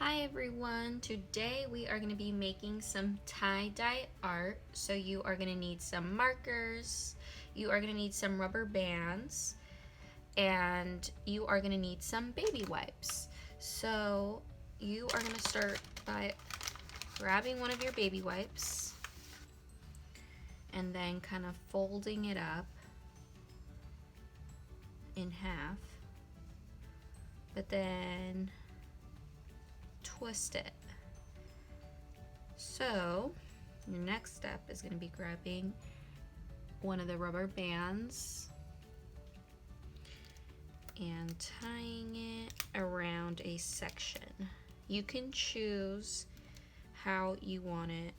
Hi everyone, today we are going to be making some tie-dye art. So you are going to need some markers, you are going to need some rubber bands, and you are going to need some baby wipes. So you are going to start by grabbing one of your baby wipes and then kind of folding it up in half, but then twist it. So your next step is going to be grabbing one of the rubber bands and tying it around a section. You can choose how you want it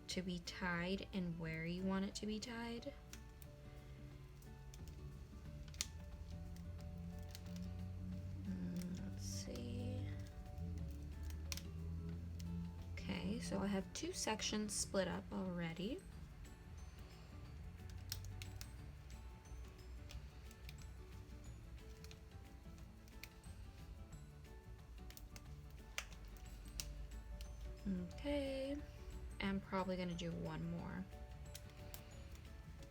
to be tied and where you want it to be tied. Let's see. Okay, so I have two sections split up already. Okay, I'm probably gonna do one more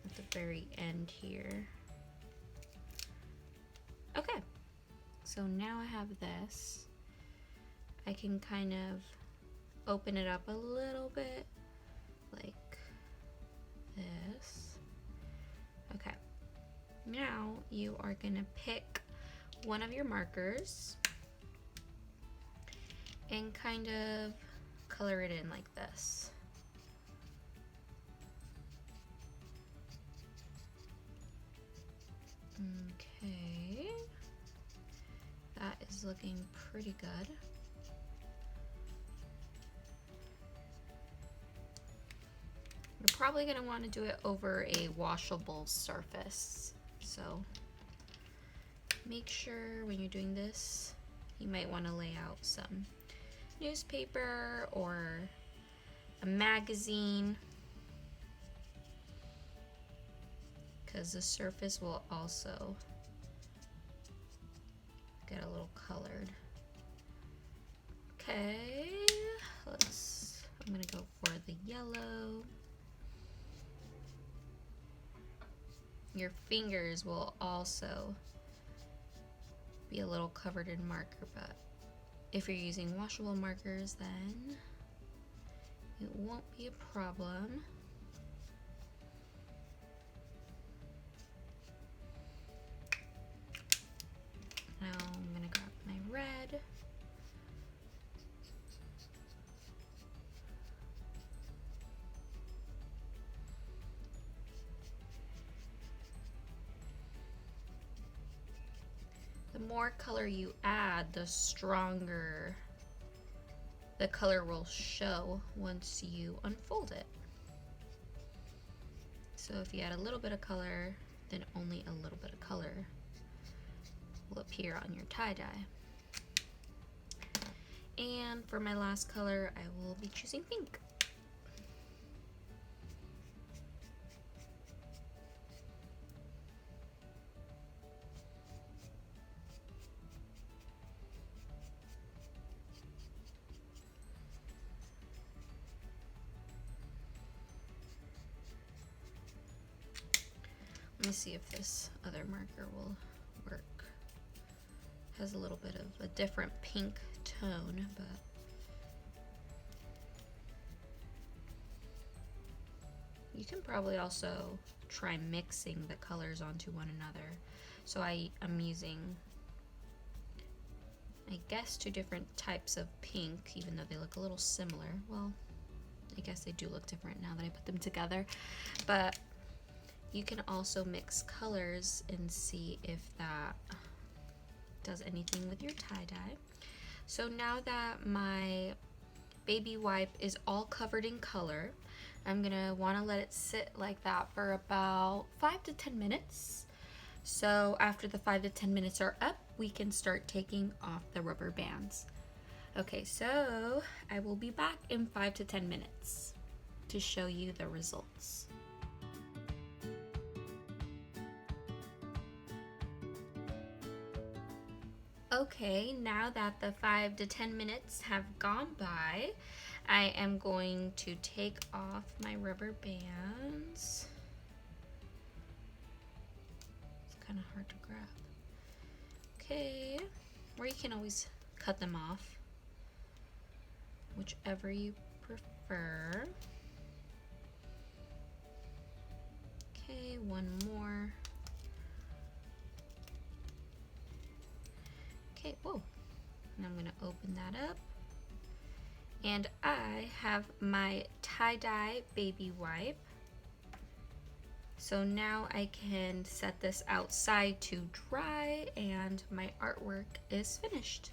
at the very end here. Okay, so now I have this. I can kind of open it up a little bit like this. Okay, now you are gonna pick one of your markers and kind of color it in like this. Okay, that is looking pretty good. You're probably going to want to do it over a washable surface, so make sure when you're doing this, you might want to lay out some newspaper or a magazine, because the surface will also get a little colored. Okay, I'm gonna go for the yellow. Your fingers will also be a little covered in marker, but if you're using washable markers, then it won't be a problem. Now I'm gonna grab my red. The more color you add, the stronger the color will show once you unfold it. So if you add a little bit of color, then only a little bit of color will appear on your tie-dye. And for my last color, I will be choosing pink. Let me see if this other marker will work. Has a little bit of a different pink tone, but you can probably also try mixing the colors onto one another. So I'm using, I guess, two different types of pink, even though they look a little similar. Well, I guess they do look different now that I put them together, but you can also mix colors and see if that does anything with your tie-dye. So now that my baby wipe is all covered in color, I'm gonna wanna let it sit like that for about 5 to 10 minutes. So after the 5 to 10 minutes are up, we can start taking off the rubber bands. Okay, so I will be back in 5 to 10 minutes to show you the results. Okay, now that the 5 to 10 minutes have gone by, I am going to take off my rubber bands. It's kind of hard to grab. Okay, or you can always cut them off, whichever you prefer. Okay, one more. Okay, whoa. And I'm gonna open that up. And I have my tie-dye baby wipe. So now I can set this outside to dry and my artwork is finished.